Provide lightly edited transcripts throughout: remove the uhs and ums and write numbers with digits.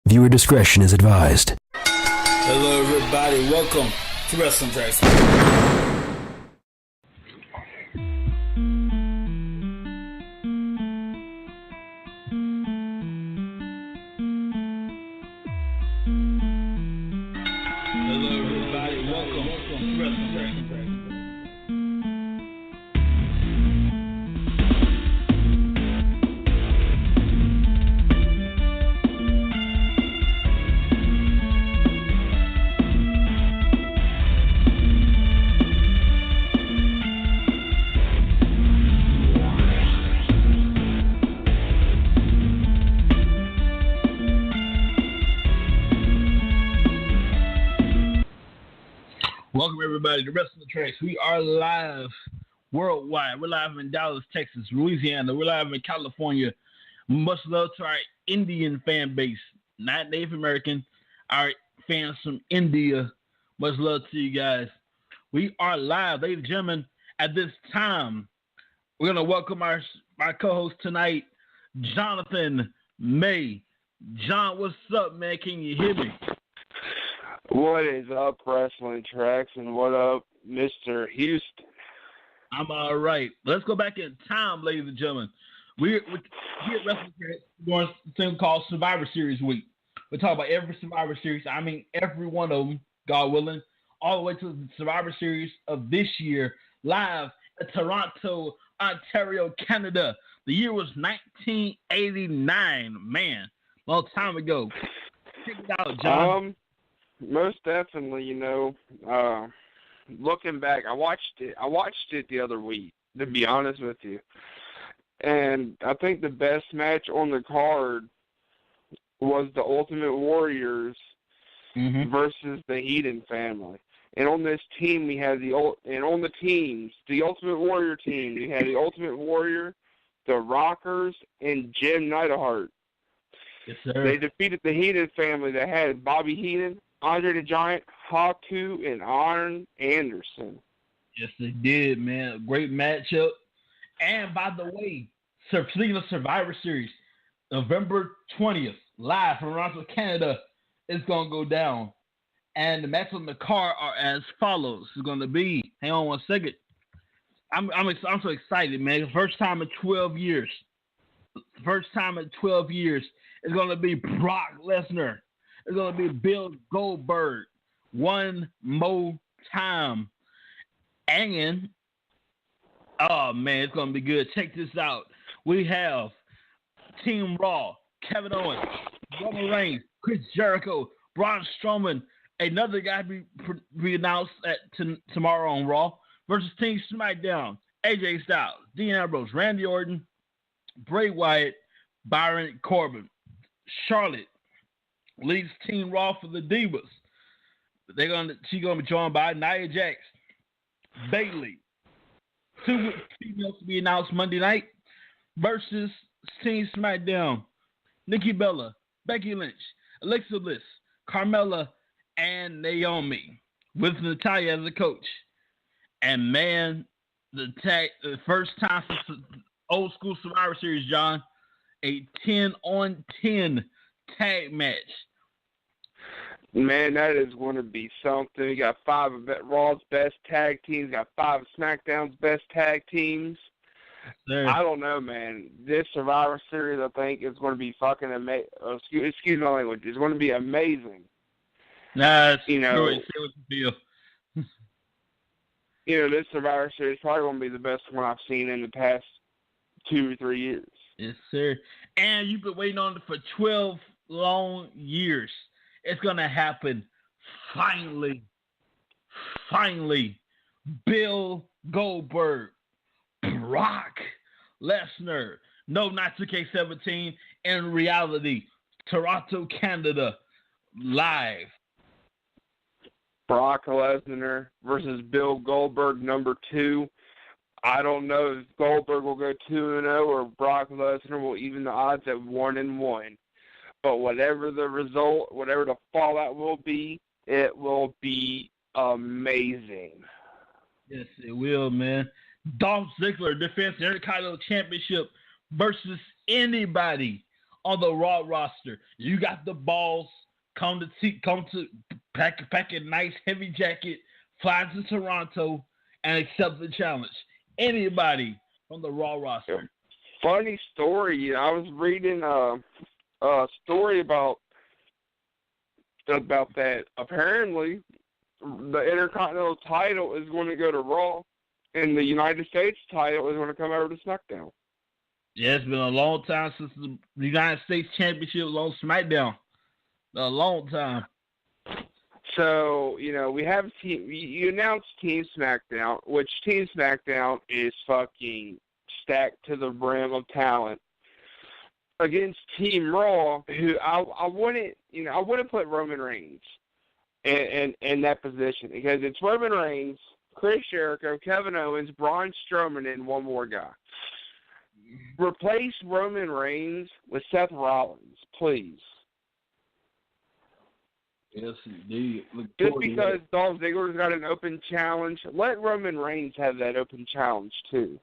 Viewer discretion is advised. Hello, everybody. Welcome to Wrestling Tracks. Welcome, everybody, to Wrestling Tracks. We are live worldwide. We're live in Dallas, Texas, Louisiana. We're live in California. Much love to our Indian fan base, not Native American, our fans from India. Much love to you guys. We are live, ladies and gentlemen. At this time, we're going to welcome our co-host tonight, Jonathan May. John, what's up, man? Can you hear me? What is up, Wrestling Tracks, and what up, Mr. Houston? I'm all right. Let's go back in time, ladies and gentlemen. We're here at Wrestling Tracks doing something called Survivor Series Week. We talk about every Survivor Series. I mean, every one of them, God willing, all the way to the Survivor Series of this year, live at Toronto, Ontario, Canada. The year was 1989. Man, long time ago. Check it out, John. Most definitely, looking back, I watched it the other week, to be honest with you. And I think the best match on the card was the Ultimate Warriors versus the Heathen family. And on this team, we had the Ultimate Warrior team, we had the Ultimate Warrior, the Rockers, and Jim Neidhart. Yes, sir. They defeated the Heathen family that had Bobby Heenan, Andre the Giant, Haku, and Arn Anderson. Yes, they did, man. Great matchup. And by the way, speaking of Survivor Series, November 20th, live from Toronto, Canada, it's going to go down. And the matches on the card are as follows. It's going to be, hang on one second. I'm so excited, man. First time in 12 years. First time in 12 years. It's going to be Brock Lesnar. It's going to be Bill Goldberg one more time. And, oh, man, it's going to be good. Check this out. We have Team Raw, Kevin Owens, Roman Reigns, Chris Jericho, Braun Strowman, another guy to be announced tomorrow on Raw, versus Team SmackDown, AJ Styles, Dean Ambrose, Randy Orton, Bray Wyatt, Baron Corbin. Charlotte leads Team Raw for the Divas. She's gonna be joined by Nia Jax, Bayley. Two females to be announced Monday night versus Team SmackDown. Nikki Bella, Becky Lynch, Alexa Bliss, Carmella, and Naomi with Natalya as a coach. And man, the first time since old school Survivor Series, John, a 10-on-10 tag match. Man, that is going to be something. You got 5 of Raw's best tag teams. You got 5 of SmackDown's best tag teams. There. I don't know, man. This Survivor Series, I think, is going to be fucking amazing. Excuse my language. It's going to be amazing. Nah, it's true. Say what you feel. This Survivor Series is probably going to be the best one I've seen in the past 2 or 3 years. Yes, sir. And you've been waiting on it for 12 long years. It's going to happen. Finally. Bill Goldberg, Brock Lesnar. No, not 2K17. In reality, Toronto, Canada, live. Brock Lesnar versus Bill Goldberg, number 2. I don't know if Goldberg will go 2-0 or Brock Lesnar will even the odds at 1-1. But whatever the result, whatever the fallout will be, it will be amazing. Yes, it will, man. Dolph Ziggler defends the Intercontinental Championship versus anybody on the Raw roster. You got the balls. Come to pack a nice heavy jacket, fly to Toronto, and accept the challenge. Anybody from the Raw roster. Funny story. I was reading a story about that. Apparently, the Intercontinental title is going to go to Raw, and the United States title is going to come over to SmackDown. Yeah, it's been a long time since the United States Championship was on SmackDown. A long time. So, we have you announced Team SmackDown, which Team SmackDown is fucking stacked to the brim of talent, against Team Raw, who I wouldn't put Roman Reigns in that position, because it's Roman Reigns, Chris Jericho, Kevin Owens, Braun Strowman, and one more guy. Replace Roman Reigns with Seth Rollins, please. Yes, indeed. Just because Dolph Ziggler's got an open challenge, let Roman Reigns have that open challenge too.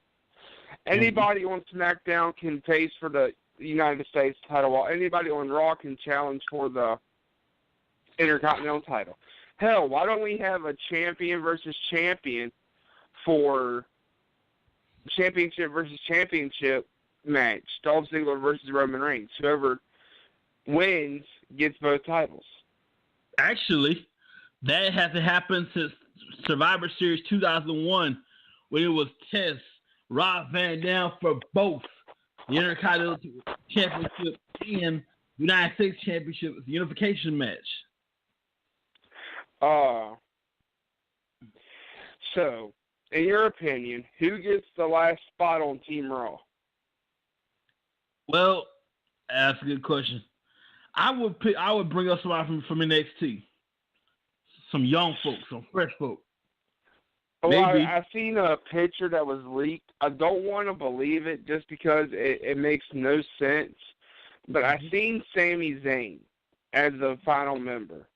Anybody on SmackDown can face for the United States title, while anybody on Raw can challenge for the Intercontinental title. Hell, why don't we have a champion versus champion for championship versus championship match? Dolph Ziggler versus Roman Reigns. Whoever wins gets both titles. Actually, that hasn't happened since Survivor Series 2001, when it was Test, Rob Van Dam for both the Intercontinental Championship and United States Championship with the unification match. So, in your opinion, who gets the last spot on Team Raw? Well, that's a good question. I would bring up somebody from NXT. Some young folks, some fresh folks. Well, I've seen a picture that was leaked. I don't want to believe it just because it makes no sense. But I've seen Sami Zayn as the final member.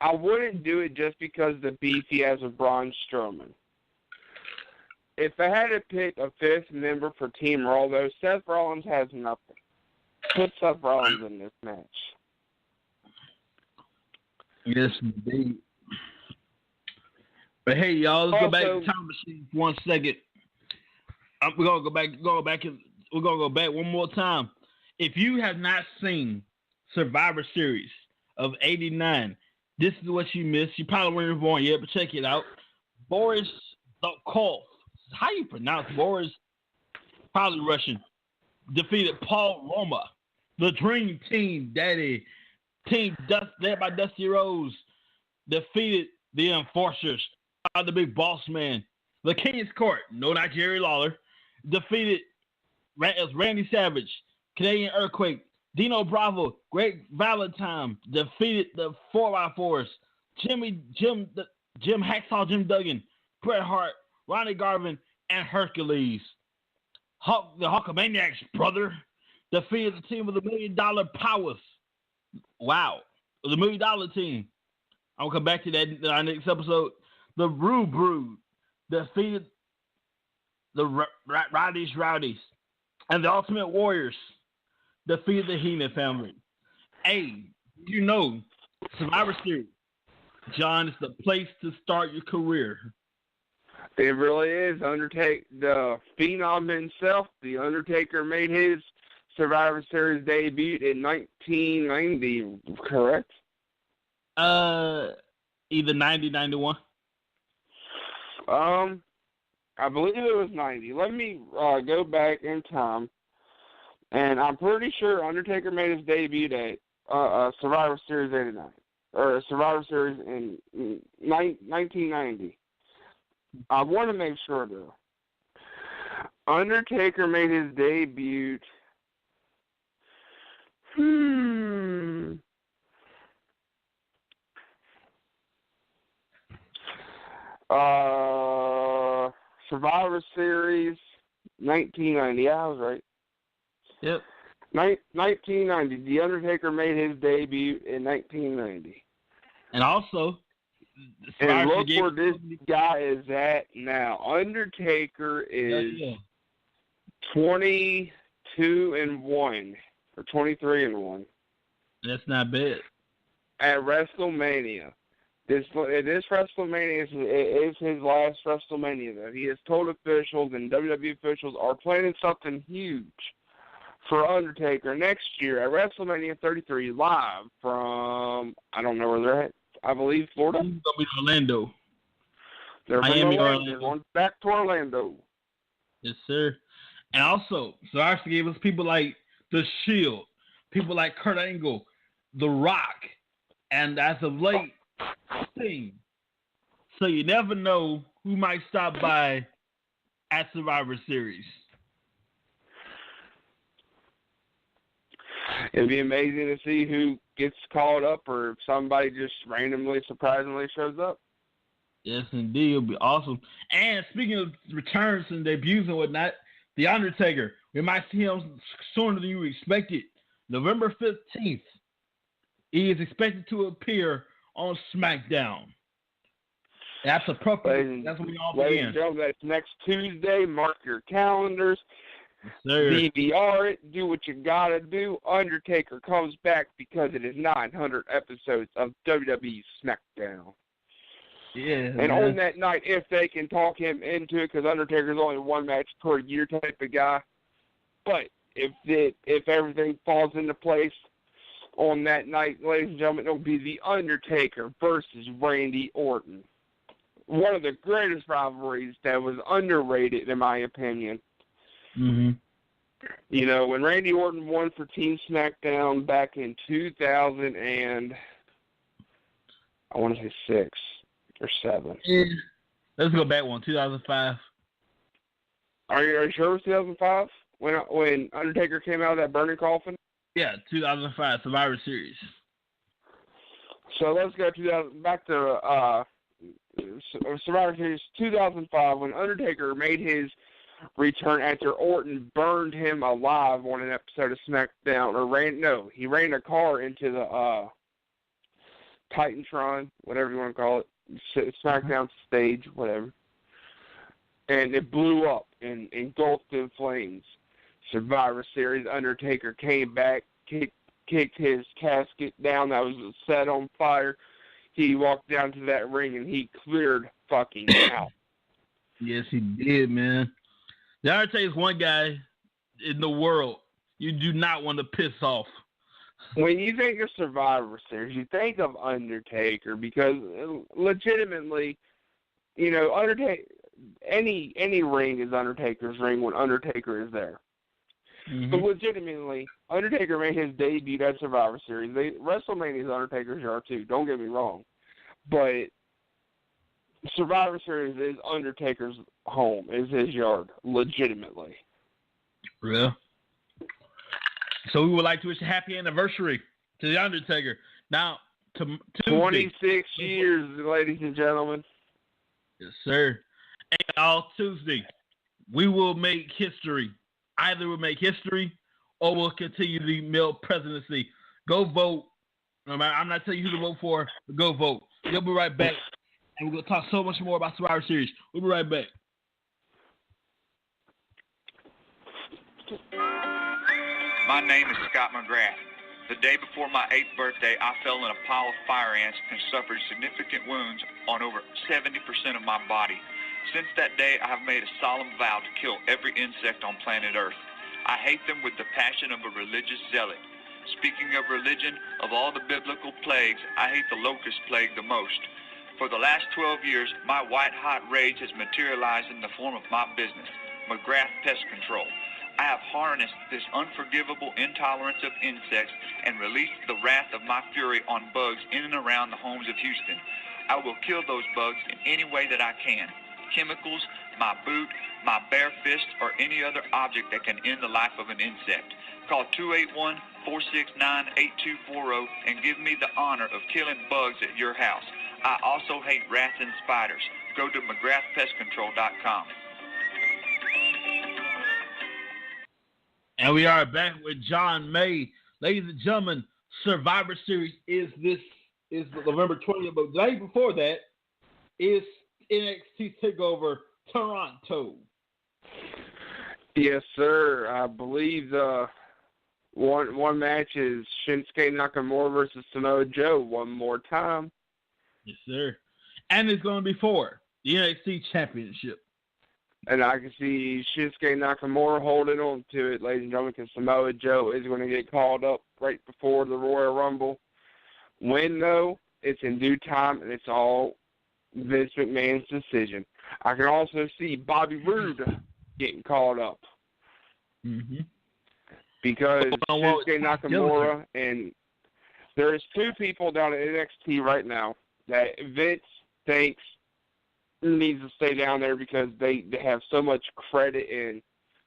I wouldn't do it just because of the beef he has with Braun Strowman. If I had to pick a fifth member for Team Raw, though, Seth Rollins has nothing. Put Seth Rollins in this match. Yes, indeed. But hey, y'all, let's go back to the time machine for 1 second. We're gonna go back one more time. If you have not seen Survivor Series of '89, this is what you missed. You probably weren't born yet, but check it out. Boris Dolkov, how you pronounce Boris? Probably Russian. Defeated Paul Roma. The Dream Team, Daddy. Team led by Dusty Rhodes. Defeated the Enforcers. The Big Boss Man. The King's Court. No, not Jerry Lawler. Defeated Randy Savage. Canadian Earthquake. Dino Bravo. Great Valentine. Defeated the 4x4s. Jim Hacksaw Jim Duggan. Bret Hart. Ronnie Garvin. And Hercules. The Hulkamaniacs, brother, defeated the team with $1 million powers. Wow. The $1 million team. I'm going to come back to that in our next episode. The Rude Brood defeated the Rowdies. And the Ultimate Warriors defeated the Heenan family. Hey, Survivor Series, John, is the place to start your career. It really is. The Phenom himself, The Undertaker, made his Survivor Series debut in 1990, correct? Either 90, 91. I believe it was 90. Let me go back in time, and I'm pretty sure Undertaker made his debut at Survivor Series 89, or Survivor Series in 1990. I want to make sure, though. Undertaker made his debut. Survivor Series 1990. Yeah, I was right. Yep. 1990. The Undertaker made his debut in 1990. And also, and look where this guy is at now. Undertaker is 22-1. or 23-1. That's not bad. At WrestleMania. This WrestleMania is his last WrestleMania, though. He has told officials and WWE officials are planning something huge for Undertaker next year at WrestleMania 33 live from, I don't know where they're at, I believe Florida. He's going to be in Orlando. They're Miami, from Orlando. Orlando. Going back to Orlando. Yes, sir. And also, so I actually gave us people like The Shield, people like Kurt Angle, The Rock, and as of late, Sting. So you never know who might stop by at Survivor Series. It'd be amazing to see who gets called up or if somebody just randomly, surprisingly shows up. Yes, indeed. It'll be awesome. And speaking of returns and debuts and whatnot, The Undertaker, we might see him sooner than you expected. November 15th, he is expected to appear on SmackDown. That's a perfect. That's when we all Ladies begin. and gentlemen, that's next Tuesday. Mark your calendars. Yes, sir. DVR it. Do what you gotta do. Undertaker comes back because it is 900 episodes of WWE SmackDown. Yeah. And on that night, if they can talk him into it, because Undertaker's only one match per year type of guy. But if everything falls into place on that night, ladies and gentlemen, it'll be The Undertaker versus Randy Orton. One of the greatest rivalries that was underrated, in my opinion. Mm-hmm. You know, when Randy Orton won for Team SmackDown back in 2000 and I want to say 6 or 7. Yeah. Let's go back one, 2005. Are you sure it was 2005 when Undertaker came out of that burning coffin? Yeah, 2005 Survivor Series. So let's go back to Survivor Series 2005 when Undertaker made his return after Orton burned him alive on an episode of SmackDown. He ran a car into the Titantron, whatever you want to call it, SmackDown stage, whatever. And it blew up and engulfed in flames. Survivor Series, Undertaker came back, kicked his casket down that was set on fire. He walked down to that ring and he cleared fucking out. Yes, he did, man. The Undertaker is one guy in the world you do not want to piss off. When you think of Survivor Series, you think of Undertaker because legitimately, you know, any ring is Undertaker's ring when Undertaker is there. Mm-hmm. But legitimately, Undertaker made his debut at Survivor Series. WrestleMania is Undertaker's yard too. Don't get me wrong, but Survivor Series is Undertaker's home, is his yard, legitimately. Yeah. So we would like to wish a happy anniversary to The Undertaker. Now, to 26 years, ladies and gentlemen. Yes, sir. And all Tuesday, we will make history. Either we'll make history or we'll continue the male presidency. Go vote. I'm not telling you who to vote for, but go vote. We'll be right back. And we're going to talk so much more about Survivor Series. We'll be right back. My name is Scott McGrath. The day before my 8th birthday, I fell in a pile of fire ants and suffered significant wounds on over 70% of my body. Since that day, I have made a solemn vow to kill every insect on planet Earth. I hate them with the passion of a religious zealot. Speaking of religion, of all the biblical plagues, I hate the locust plague the most. For the last 12 years, my white-hot rage has materialized in the form of my business, McGrath Pest Control. I have harnessed this unforgivable intolerance of insects and released the wrath of my fury on bugs in and around the homes of Houston. I will kill those bugs in any way that I can. Chemicals, my boot, my bare fist, or any other object that can end the life of an insect. Call 281-469-8240 and give me the honor of killing bugs at your house. I also hate rats and spiders. Go to McGrathPestControl.com. And we are back with John May. Ladies and gentlemen, Survivor Series is November 20th, but the night before that is NXT TakeOver Toronto. Yes, sir. I believe One match is Shinsuke Nakamura versus Samoa Joe one more time. Yes, sir. And it's going to be for the NXT Championship. And I can see Shinsuke Nakamura holding on to it, ladies and gentlemen, because Samoa Joe is going to get called up right before the Royal Rumble. When, though, it's in due time, and it's all Vince McMahon's decision. I can also see Bobby Roode getting called up. Mm-hmm. Because Shinsuke Nakamura, and there's two people down at NXT right now that Vince thinks needs to stay down there because they have so much credit and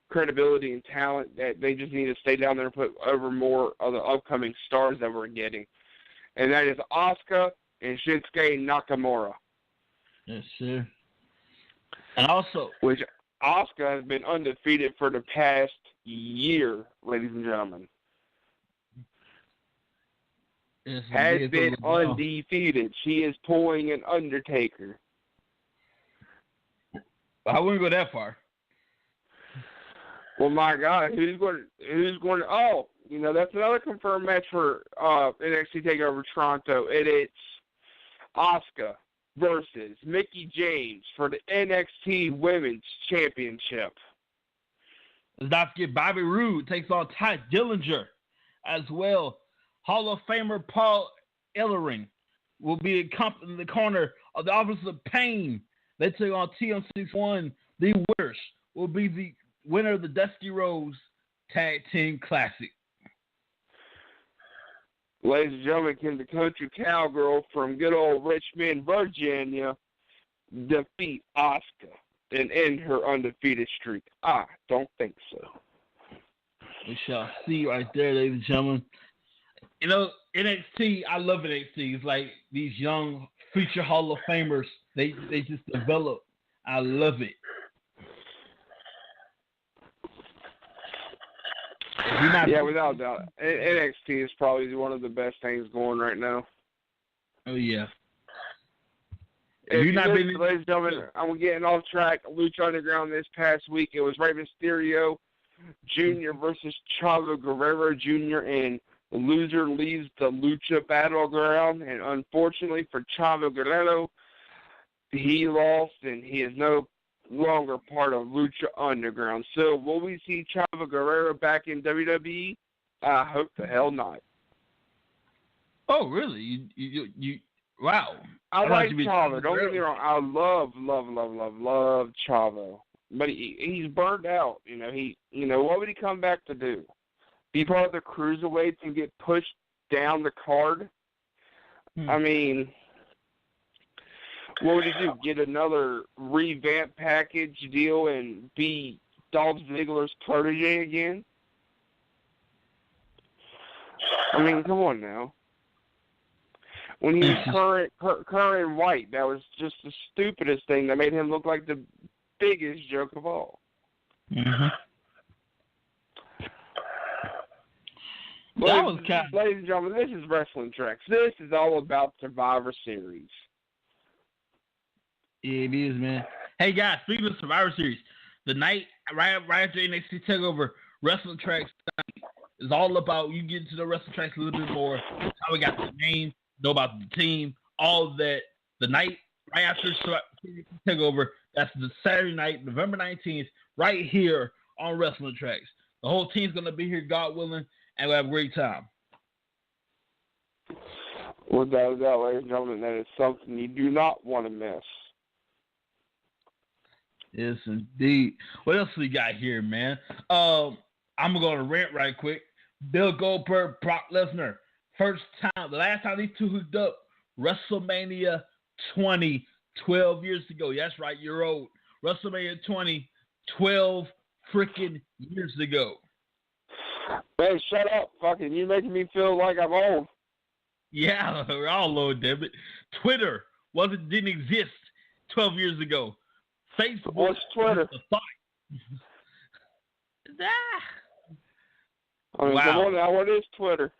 credibility and talent that they just need to stay down there and put over more of the upcoming stars that we're getting. And that is Asuka and Shinsuke Nakamura. Yes, sir. And also, which Asuka has been undefeated for the past year, ladies and gentlemen. yes, Has been undefeated. She is pulling an Undertaker. I wouldn't go that far. Well, my God, who's going to, oh, you know, that's another confirmed match for NXT TakeOver Toronto. It's Asuka versus Mickie James for the NXT Women's Championship. Let's not forget Bobby Roode takes on Ty Dillinger as well. Hall of Famer Paul Ellering will be in the corner of the Office of Pain. They take on TM61. The winners will be the winner of the Dusty Rhodes Tag Team Classic. Ladies and gentlemen, can the country cowgirl from good old Richmond, Virginia, defeat Asuka and end her undefeated streak? I don't think so. We shall see right there, ladies and gentlemen. You know, NXT, I love NXT. It's like these young future Hall of Famers. They just develop. I love it. Yeah, without doubt. NXT is probably one of the best things going right now. Oh, yeah. Ladies and gentlemen, I'm getting off track. Lucha Underground this past week, it was Rey Mysterio Jr. versus Chavo Guerrero Jr., and the loser leaves the Lucha Battleground. And unfortunately for Chavo Guerrero, he lost, and he is no longer part of Lucha Underground. So will we see Chavo Guerrero back in WWE? I hope the hell not. Oh, really? You wow. I like Chavo. Don't get me wrong. I love Chavo. But he's burned out. What would he come back to do? Be part of the cruiserweights and get pushed down the card? I mean, what would he do? Get another revamp package deal and be Dolph Ziggler's protege again? I mean, come on now. When he was current white, that was just the stupidest thing that made him look like the biggest joke of all. Mm-hmm. Ladies and gentlemen, this is Wrestling Tracks. This is all about Survivor Series. Yeah, it is, man. Hey, guys, speaking of Survivor Series, the night right after NXT TakeOver, Wrestling Tracks is all about you getting to the Wrestling Tracks a little bit more, how we got the name, know about the team, all of that. The night right after NXT TakeOver, that's the Saturday night, November 19th, right here on Wrestling Tracks. The whole team's going to be here, God willing, and we'll have a great time. Without a doubt, ladies and gentlemen, that is something you do not want to miss. Yes, indeed. What else we got here, man? I'm going to rant right quick. Bill Goldberg, Brock Lesnar. First time, the last time these two hooked up, WrestleMania 20, 12 years ago. That's right, you're old. WrestleMania 20, 12 freaking years ago. Man, shut up. Fucking, you making me feel like I'm old. Yeah, we're all old, damn it. Twitter didn't exist 12 years ago. Facebook. What's Twitter? I mean, come on now, what is Twitter?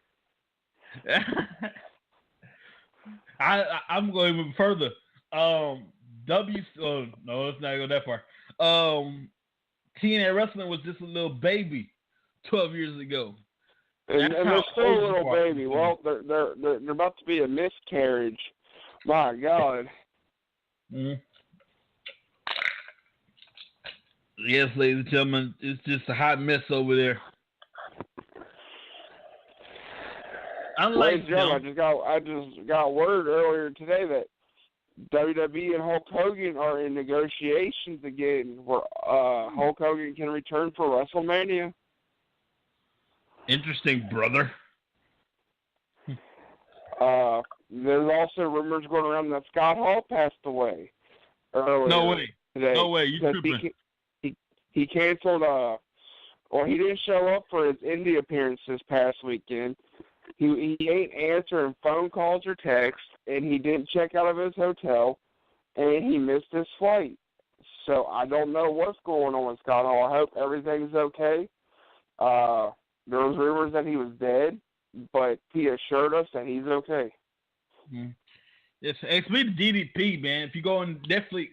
I'm going even further. No, let's not go that far. TNA Wrestling was just a little baby 12 years ago. And That's they're how still a old little you are. baby. Well, they're about to be a miscarriage. My God. Mm. Yes, ladies and gentlemen, it's just a hot mess over there. Unlike Ladies and gentlemen, I just got word earlier today that WWE and Hulk Hogan are in negotiations again, where Hulk Hogan can return for WrestleMania. interesting, brother. There's also rumors going around that Scott Hall passed away earlier No way. today. No way. You because tripping. he canceled. Well, he didn't show up for his Indy appearance this past weekend. He ain't answering phone calls or texts, and he didn't check out of his hotel, and he missed his flight. So I don't know what's going on with Scott Hall. I hope everything's okay. There was rumors that he was dead, but he assured us that he's okay. It's me, the DDP, man. If you go on Netflix,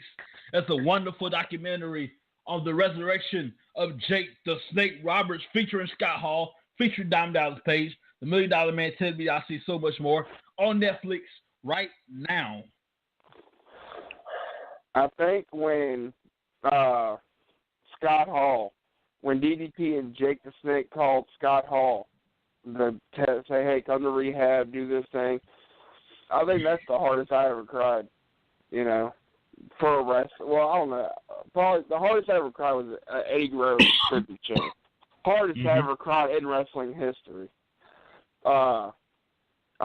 that's a wonderful documentary on the resurrection of Jake the Snake Roberts, featuring Scott Hall, featuring Diamond Dallas Page, the $1 Million Man, Ted DiBiase, so much more on Netflix right now. I think when Scott Hall, when DDP and Jake the Snake called Scott Hall to say, hey, come to rehab, do this thing, I think that's the hardest I ever cried, you know, for a wrestler. Well, I don't know. Probably the hardest I ever cried was Eddie Guerrero tribute show. Hardest I ever cried in wrestling history. I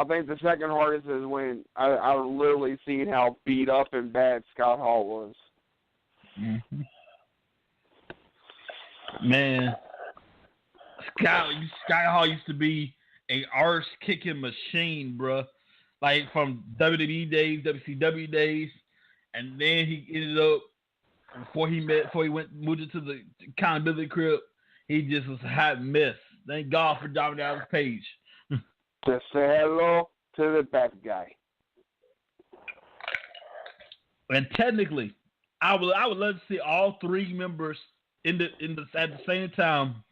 think the second hardest is when I literally seen how beat up and bad Scott Hall was. Mm-hmm. Man, Scott Hall used to be a arse kicking machine, bruh. Like from WWE days, WCW days, and then he ended up before he moved into the accountability crib. He just was a hot mess. Thank God for Diamond Dallas Page. Just say hello to the bad guy. And technically, I would love to see all three members at the same time,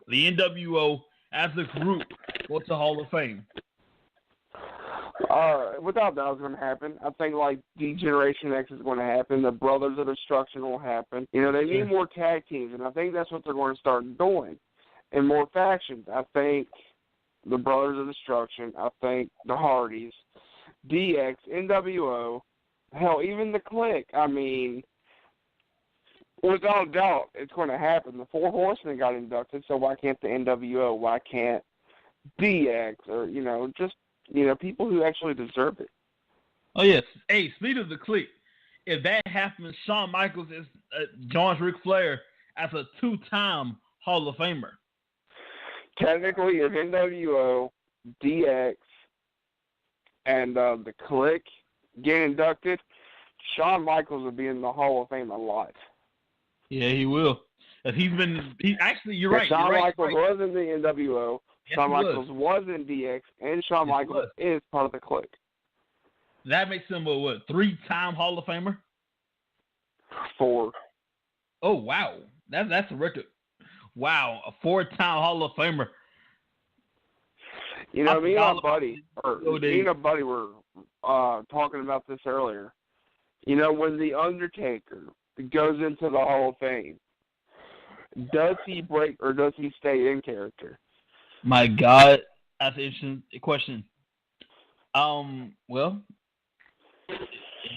the NWO as a group go to Hall of Fame. Without doubt, it's going to happen. I think like D-Generation X is going to happen. The Brothers of Destruction will happen. You know, they need more tag teams, and I think that's what they're going to start doing, and more factions. I think the Brothers of Destruction. I think the Hardys, DX, NWO, hell, even the Clique. I mean, without doubt, it's going to happen. The Four Horsemen got inducted, so why can't the NWO? Why can't DX? Or, you know, just, you know, people who actually deserve it. Oh, yes. Hey, speaking of the Clique, if that happens, Shawn Michaels joins Ric Flair as a two-time Hall of Famer. Technically, if NWO, DX, and the Clique get inducted, Shawn Michaels will be in the Hall of Fame a lot. Yeah, he will. You're right. Shawn Michaels was in the NWO. Yes, Shawn Michaels was in DX, and Shawn Michaels is part of the Clique. That makes him a what? 3-time Hall of Famer? 4. Oh wow, that's a record. Wow, a 4-time Hall of Famer. You know, me and a buddy were talking about this earlier. You know, when The Undertaker goes into the Hall of Fame, does he break or does he stay in character? My God, that's an interesting question. Well,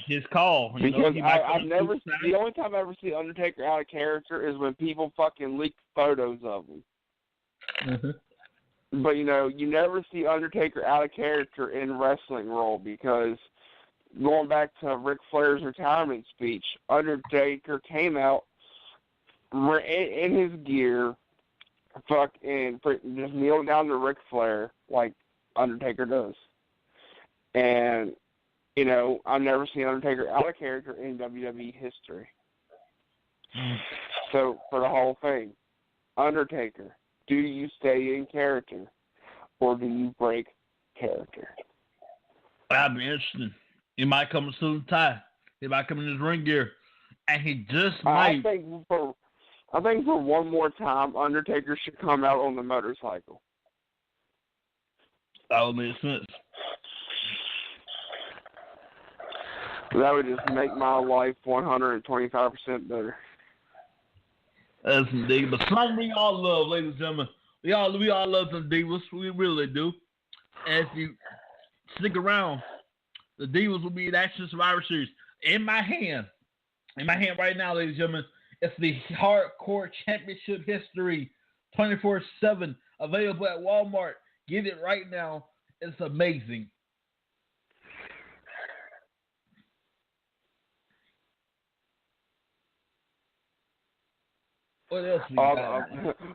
his call. Because the only time I ever see Undertaker out of character is when people fucking leak photos of him. Mm-hmm. But, you know, you never see Undertaker out of character in wrestling role because going back to Ric Flair's retirement speech, Undertaker came out in his gear, fucking just kneeled down to Ric Flair like Undertaker does. And, you know, I've never seen Undertaker out of character in WWE history. So, for the Hall of Fame, Undertaker, do you stay in character or do you break character? That'd be interesting. He might come in suit and tie. He might come in his ring gear. And he just might. I think for one more time, Undertaker should come out on the motorcycle. That would make sense. That would just make my life 125% better. That's indeed. But something we all love, ladies and gentlemen. We all love some Divas. We really do. And if you stick around, the Divas will be in Action Survivor Series. In my hand right now, ladies and gentlemen, it's the Hardcore Championship History 24/7 available at Walmart. Get it right now. It's amazing. What else we got?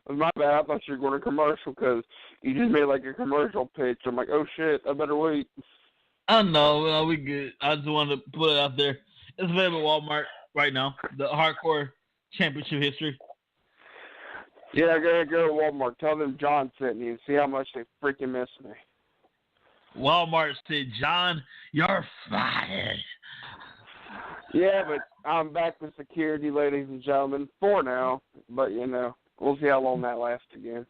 My bad. I thought you were going to commercial because you just made like a commercial pitch. I'm like, oh shit, I better wait. I know, we good. I just wanted to put it out there. It's available at Walmart right now. The Hardcore Championship History. Yeah, I gotta go to Walmart. Tell them John sent me and see how much they freaking miss me. Walmart said, John, you're fired. Yeah, but I'm back with security, ladies and gentlemen, for now. But, we'll see how long that lasts again.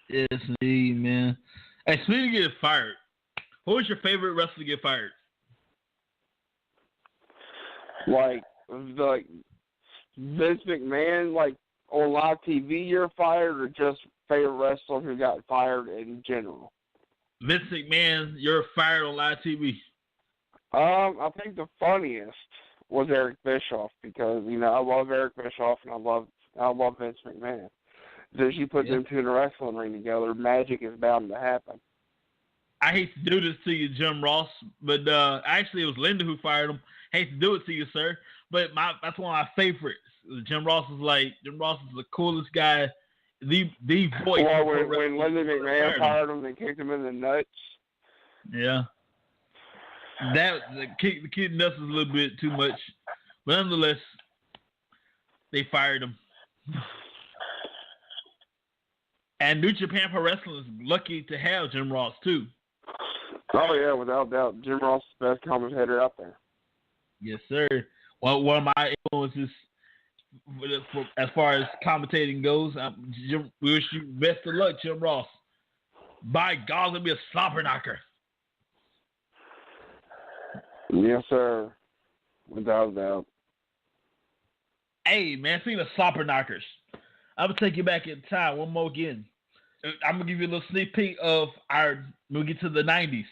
Yes, indeed, man. Hey, speaking of getting fired, who was your favorite wrestler to get fired? Like Vince McMahon, like, on live TV you're fired, or just favorite wrestler who got fired in general? Vince McMahon, you're fired on live TV. I think the funniest was Eric Bischoff because, I love Eric Bischoff and I love Vince McMahon. So as you put them two in a wrestling ring together, magic is bound to happen. I hate to do this to you, Jim Ross, but actually it was Linda who fired him. Hate to do it to you, sir, but that's one of my favorites. Jim Ross is the coolest guy, the voice. Well, when Linda McMahon fired him and kicked him in the nuts. Yeah. The kick nuts is a little bit too much, but nonetheless, they fired him. And New Japan Pro Wrestling is lucky to have Jim Ross too. Oh yeah, without doubt, Jim Ross is the best commentator out there. Yes, sir. Well, one of my influences, as far as commentating goes, we wish you best of luck, Jim Ross. By God, it'll be a slobber knocker. Yes, sir. Without doubt. Hey, man, speaking of slobber knockers, I'm going to take you back in time one more again. I'm going to give you a little sneak peek of we'll get to the 90s.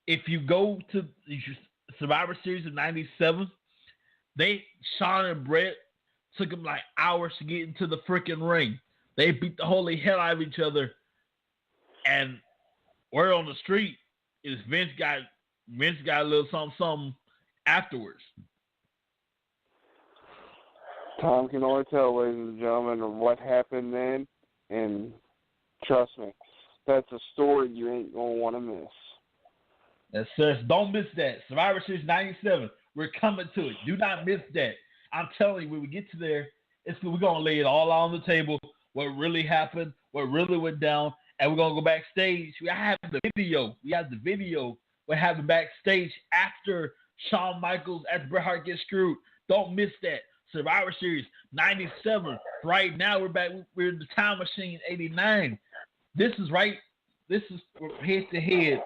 If you go to the Survivor Series of 97, Sean and Brett took them like hours to get into the freaking ring. They beat the holy hell out of each other. And word on the street is Vince got a little something afterwards. Time can only tell, ladies and gentlemen, of what happened then. And trust me, that's a story you ain't going to want to miss. Yes, sir. Don't miss that. Survivor Series 97. We're coming to it. Do not miss that. I'm telling you, when we get to there, we're going to lay it all on the table, what really happened, what really went down, and we're going to go backstage. We have the video. What happened backstage after Shawn Michaels, after Bret Hart gets screwed. Don't miss that. Survivor Series 97. Right now, we're back. We're in the time machine 89. This is head-to-head,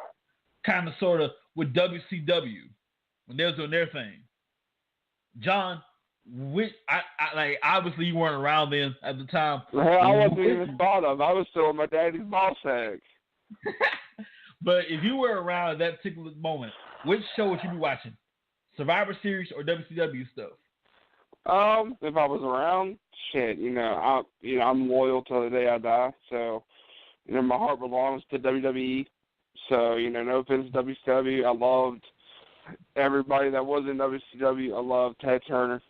kind of, sort of, with WCW when they was doing their thing. John, obviously you weren't around then at the time. Hell, I wasn't even thought of. I was still in my daddy's ball sack. But if you were around at that particular moment, which show would you be watching? Survivor Series or WCW stuff? If I was around, shit, I'm loyal till the day I die. So, my heart belongs to WWE. So, no offense to WCW. I loved everybody that was in WCW. I loved Ted Turner.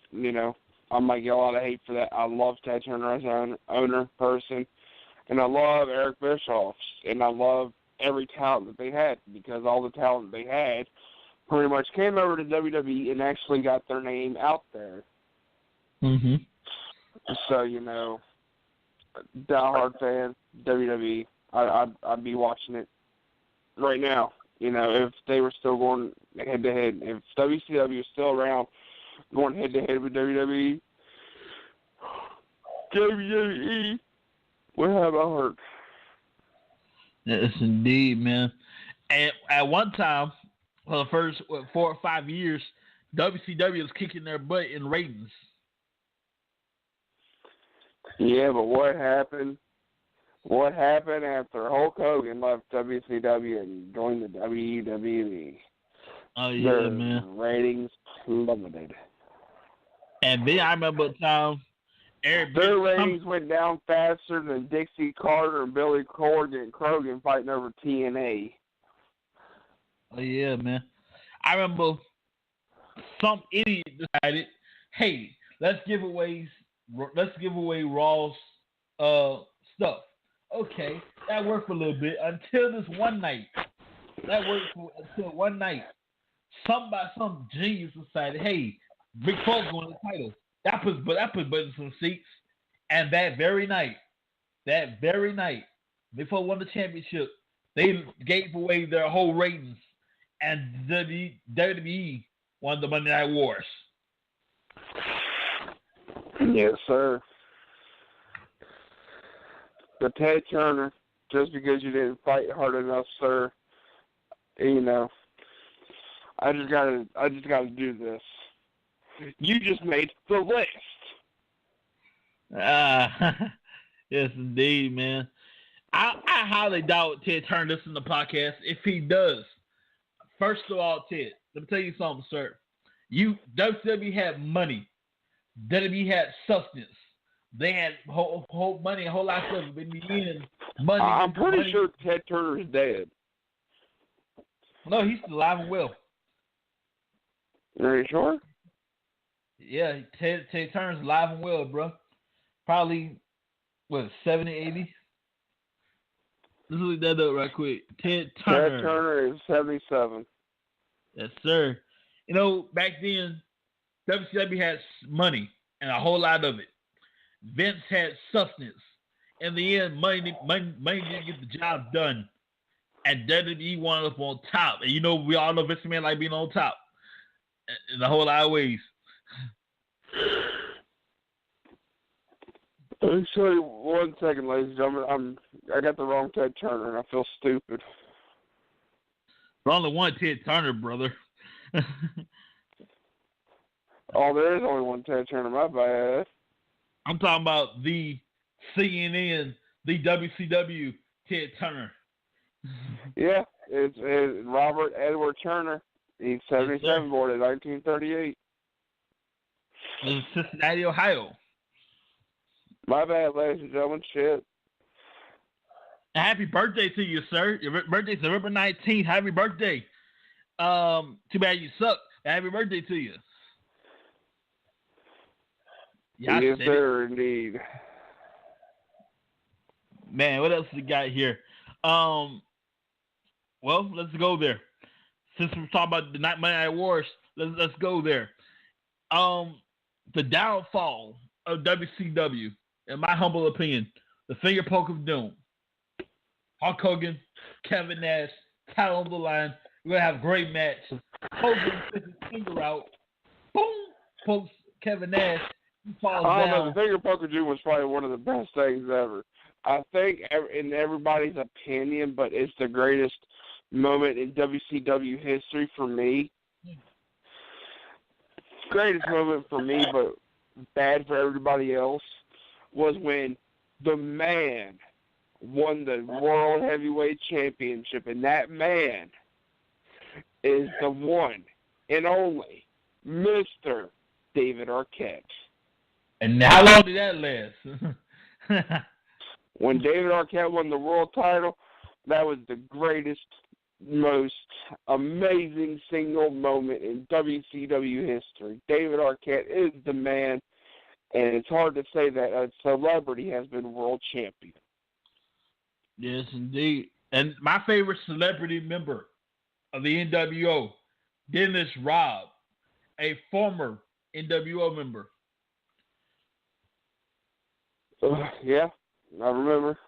I might get a lot of hate for that. I love Ted Turner as an owner, person. And I love Eric Bischoff. And I love every talent that they had, because all the talent they had pretty much came over to WWE and actually got their name out there. Mm-hmm. So, diehard fan, WWE, I'd be watching it right now. If they were still going head-to-head. If WCW is still around going head-to-head with WWE would have a heart. Yes, indeed, man. And at one time, for the first 4 or 5 years, WCW was kicking their butt in ratings. Yeah, but what happened? What happened after Hulk Hogan left WCW and joined the WWE? Oh yeah, Their man. ratings plummeted. And then I remember a time Eric Their Bischoff. ratings went down faster than Dixie Carter and Billy Corgan and Krogan fighting over TNA. Oh yeah, man. I remember some idiot decided, hey, let's give away Raw's stuff. Okay, that worked for a little bit until this one night. That worked for until one night. Some genius decided, hey, Ric Flair's won the title. That puts buttons in some seats. And that very night, before won the championship, they gave away their whole ratings, and WWE won the Monday Night Wars. Yes, sir. But Ted Turner, just because you didn't fight hard enough, sir, you know, I just gotta do this. You just made the list. Yes, indeed, man. I highly doubt Ted Turner listens to the podcast. If he does, first of all, Ted, let me tell you something, sir. WWE had money. WWE had substance. They had whole money, a whole lot of stuff. In the end, money. I'm pretty money. sure Ted Turner is dead. No, he's still alive and well. Are you sure? Yeah, Ted Turner's alive and well, bro. Probably, 70, 80? Let's look that up right quick. Ted Turner. Ted Turner is 77. Yes, sir. You know, back then, WCW had money and a whole lot of it. Vince had substance. In the end, money didn't get the job done. And WWE wound up on top. And you know, we all know Vince McMahon like being on top in a whole lot of ways. Sorry, 1 second, ladies and gentlemen. I got the wrong Ted Turner, and I feel stupid. There's only one Ted Turner, brother. Oh, there is only one Ted Turner, my bad. I'm talking about the CNN, the WCW Ted Turner. Yeah, it's Robert Edward Turner. He's 77, born in 1938. In Cincinnati, Ohio. My bad, ladies and gentlemen. Shit. Happy birthday to you, sir. Your birthday's November 19th. Happy birthday. Too bad you suck. Happy birthday to you. Yeah, yes, sir, indeed. Man, what else we got here? Well, let's go there. Since we're talking about the Monday Night Wars, let's go there. The downfall of WCW, in my humble opinion, the finger poke of doom. Hulk Hogan, Kevin Nash, title on the line. We're gonna have a great match. Hogan puts his finger out, boom, pokes Kevin Nash. He falls down. The finger poke of doom was probably one of the best things ever. I think, in everybody's opinion, but it's the greatest moment in WCW history for me. Greatest moment for me, but bad for everybody else, was when the man won the World Heavyweight Championship, and that man is the one and only Mr. David Arquette. And how long did that last? When David Arquette won the world title, that was the greatest, most amazing single moment in WCW history. David Arquette is the man, and it's hard to say that a celebrity has been world champion. Yes, indeed. And my favorite celebrity member of the NWO, Dennis Robb, a former NWO member. Yeah, I remember.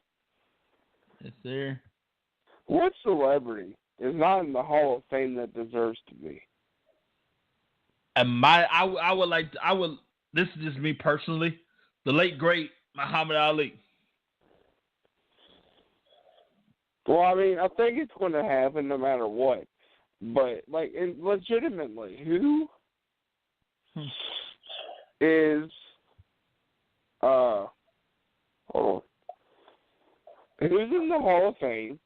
Yes, sir. What celebrity is not in the Hall of Fame that deserves to be? And this is just me personally, the late great Muhammad Ali. Well, I mean, I think it's going to happen no matter what. But, like, legitimately, who is, hold on. Who's in the Hall of Fame,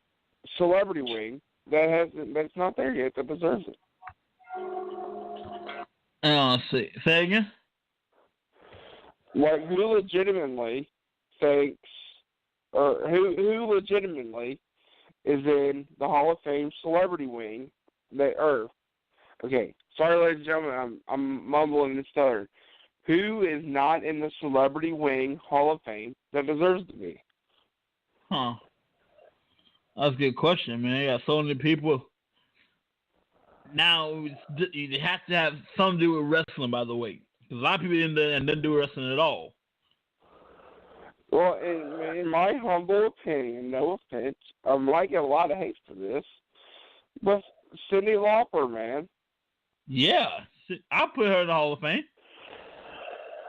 celebrity wing, that's not there yet that deserves it? Let's see. Say again? Like, who legitimately thinks, or who legitimately is in the Hall of Fame celebrity wing okay, sorry ladies and gentlemen, I'm mumbling and stuttering. Who is not in the celebrity wing Hall of Fame that deserves to be? Huh. That's a good question, man. You got so many people. Now, you have to have something to do with wrestling, by the way. Because a lot of people didn't do wrestling at all. Well, in my humble opinion, no offense, I might get a lot of hate for this, but Cyndi Lauper, man. Yeah. I'll put her in the Hall of Fame.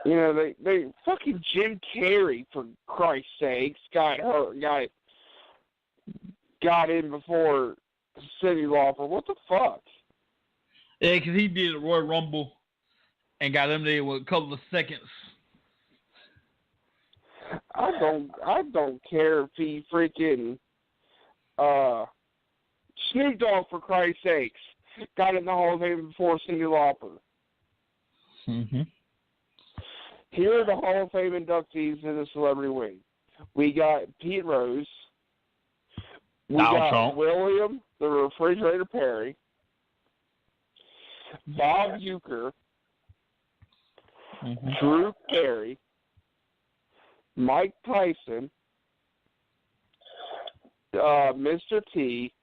You know, they fucking Jim Carrey, for Christ's sakes, got in before Cyndi Lauper. What the fuck? Yeah, because he did a Royal Rumble and got eliminated with a couple of seconds. I don't care if he freaking Snoop Dogg, for Christ's sakes, got in the Hall of Fame before Cyndi Lauper. Mm-hmm. Here are the Hall of Fame inductees in the celebrity wing. We got Pete Rose. We got Trump. William the Refrigerator Perry. Bob Uecker. Mm-hmm. Drew Carey. Mike Tyson. Mr. T.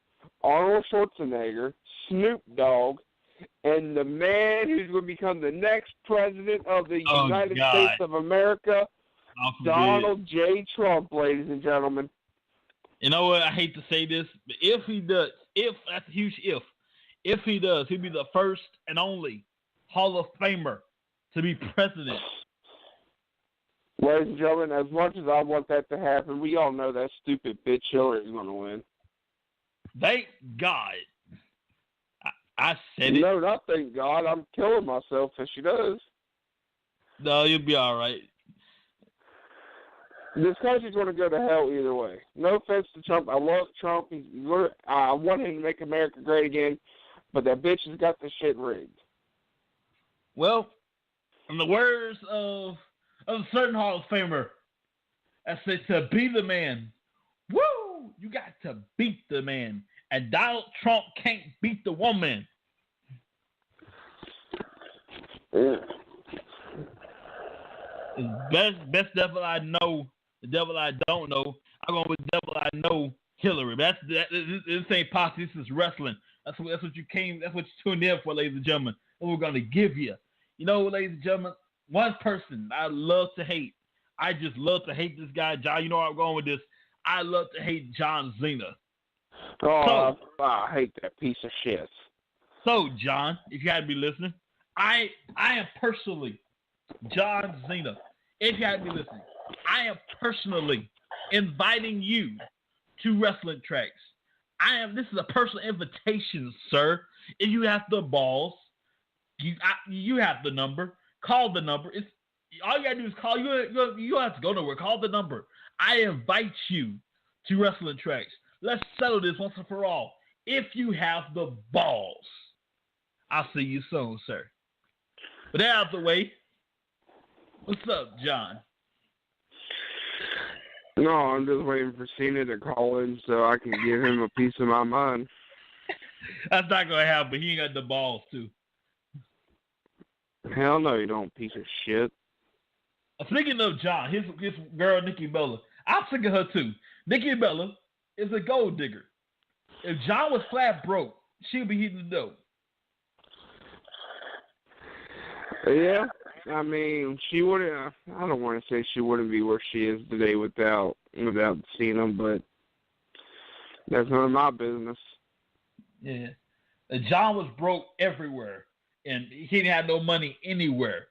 Arnold Schwarzenegger. Snoop Dogg. And the man who's going to become the next president of the United States of America, Donald J. Trump, ladies and gentlemen. You know what? I hate to say this, but if he does, that's a huge if he does, he'll be the first and only Hall of Famer to be president. Ladies and gentlemen, as much as I want that to happen, we all know that stupid bitch Hillary is going to win. Thank God. I said it. No, not thank God. I'm killing myself if she does. No, you'll be all right. This country's going to go to hell either way. No offense to Trump. I love Trump. I want him to make America great again, but that bitch has got the shit rigged. Well, in the words of a certain Hall of Famer, I said to be the man. Woo! You got to beat the man. And Donald Trump can't beat the woman. Yeah. Best devil I know, the devil I don't know. I'm going with devil I know, Hillary. This ain't politics. This is wrestling. That's what you came. That's what you tuned in for, ladies and gentlemen. And we're going to give you. You know, ladies and gentlemen, one person I love to hate. I just love to hate this guy, John. You know where I'm going with this. I love to hate John Cena. Oh, I hate that piece of shit. So, John, if you had to be listening, I am personally, John Cena, if you had to be listening, I am personally inviting you to wrestling tracks. This is a personal invitation, sir. If you have the balls, you have the number. Call the number. All you gotta do is call. You don't have to go nowhere. Call the number. I invite you to wrestling tracks. Let's settle this once and for all. If you have the balls, I'll see you soon, sir. But that out of the way, what's up, John? No, I'm just waiting for Cena to call in so I can give him a piece of my mind. That's not going to happen, but he ain't got the balls, too. Hell no, you don't, piece of shit. Speaking of John, his girl, Nikki Bella, I'm sick of her, too. Nikki Bella is a gold digger. If John was flat broke, she'd be heating the dough. Yeah, I mean, she wouldn't. I don't want to say she wouldn't be where she is today without seeing him, but that's none of my business. Yeah, John was broke everywhere, and he didn't have no money anywhere.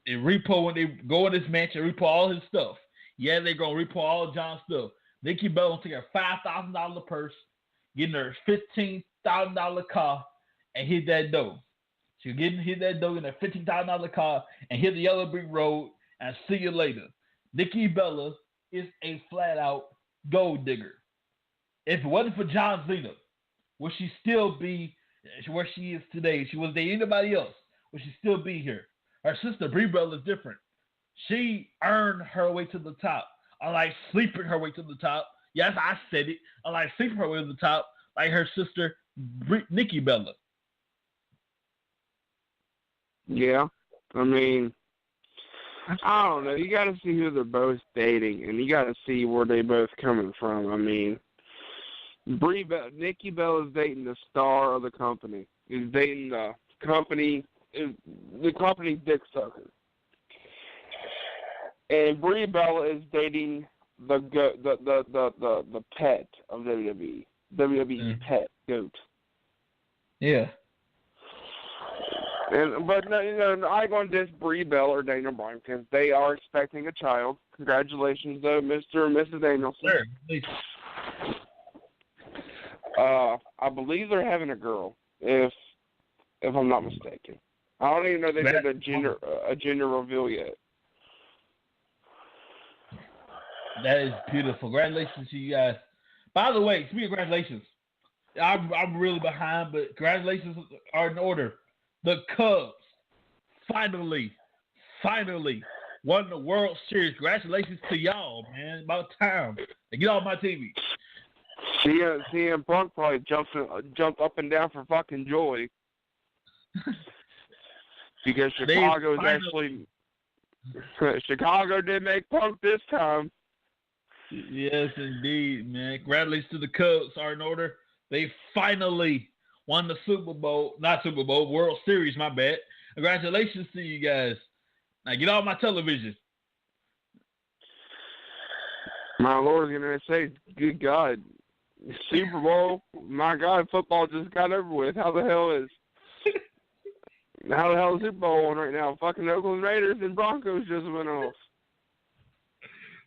Repo when they go in his mansion, repo all his stuff. Yeah, they're gonna repo all John's stuff, Nikki Bella took her $5,000 purse, getting her $15,000 car, and hit that dough. She hit that dough in a $15,000 car and hit the yellow brick road and see you later. Nikki Bella is a flat out gold digger. If it wasn't for John Cena, would she still be where she is today? She wasn't dating anybody else. Would she still be here? Her sister Brie Bella is different. She earned her way to the top. Unlike sleeping her way to the top. Yes, I said it. Unlike sleeping her way to the top, like her sister Nikki Bella. Yeah, I mean, I don't know. You got to see who they're both dating, and you got to see where they both coming from. I mean, Nikki Bella is dating the star of the company. Is dating the company dick sucker, and Brie Bella is dating the pet of WWE. WWE's pet goat. Yeah. But no, I ain't gonna diss Brie Bella or Daniel Bryan because they are expecting a child. Congratulations, though, Mr. and Mrs. Danielson. Sure. I believe they're having a girl, if I'm not mistaken. I don't even know they did a gender reveal yet. That is beautiful. Congratulations to you guys. By the way, speaking of congratulations, I'm really behind, but congratulations are in order. The Cubs finally won the World Series. Congratulations to y'all, man. About time. Get off my TV. CM Punk probably jumped up and down for fucking joy. Because Chicago did make Punk this time. Yes, indeed, man. Congratulations to the Cubs are in order. They finally won the World Series, my bad. Congratulations to you guys. Now get off my television. My Lord, I'm going to say, good God. Super Bowl, my God, football just got over with. How the hell is Super Bowl on right now? Fucking Oakland Raiders and Broncos just went off.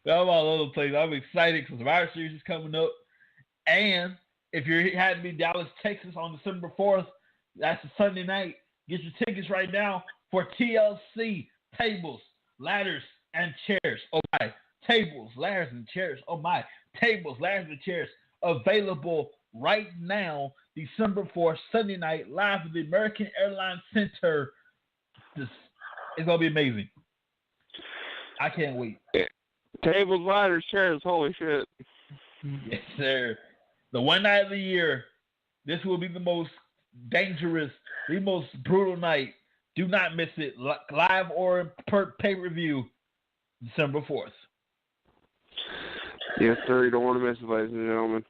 I'm all over the place. I'm excited because the Survivor Series is coming up. And if you had to be Dallas, Texas on December 4th, that's a Sunday night. Get your tickets right now for TLC Tables, Ladders, and Chairs. Oh, my. Tables, Ladders, and Chairs. Oh, my. Tables, Ladders, and Chairs. Available right now, December 4th, Sunday night, live at the American Airlines Center. It's going to be amazing. I can't wait. Tables, ladders, chairs, holy shit. Yes, sir. The one night of the year, this will be the most dangerous, the most brutal night. Do not miss it. Live or pay-per-view, December 4th. Yes, sir. You don't want to miss it, ladies and gentlemen.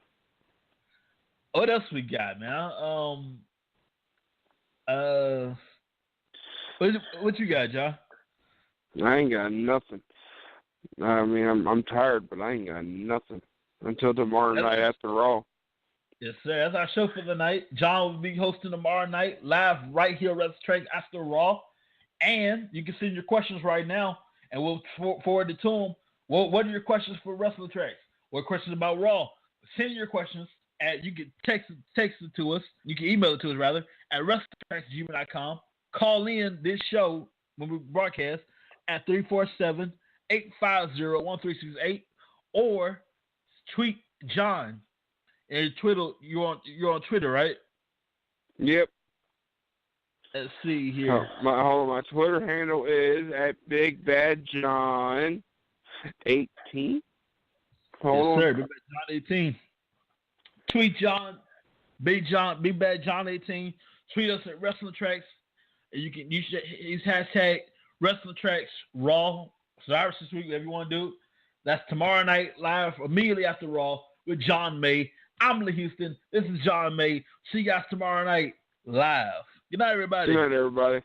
What else we got, man? What you got, John? I ain't got nothing. I mean, I'm tired, but I ain't got nothing until tomorrow night after Raw. Yes, sir. That's our show for the night. John will be hosting tomorrow night live right here at WrestleTrack after Raw. And you can send your questions right now, and we'll forward it to them. Well, what are your questions for WrestleTrack? What questions about Raw? Send your questions. You can text it to us. You can email it to us, rather, at WrestleTrack@gmail.com. Call in this show when we broadcast at 347-850-1368 or tweet John. And Twitter, you're on Twitter, right? Yep. Let's see here. My Twitter handle is @BigBadJohn18. Hold on. Sir, Big Bad John 18. Tweet John, Big Bad John 18. Tweet us at WrestleTracks. You can use hashtag WrestleTracks Raw. Survivor this week, whatever you want to do. That's tomorrow night live immediately after Raw with John May. I'm Lee Houston. This is John May. See you guys tomorrow night live. Good night, everybody. Good night, everybody.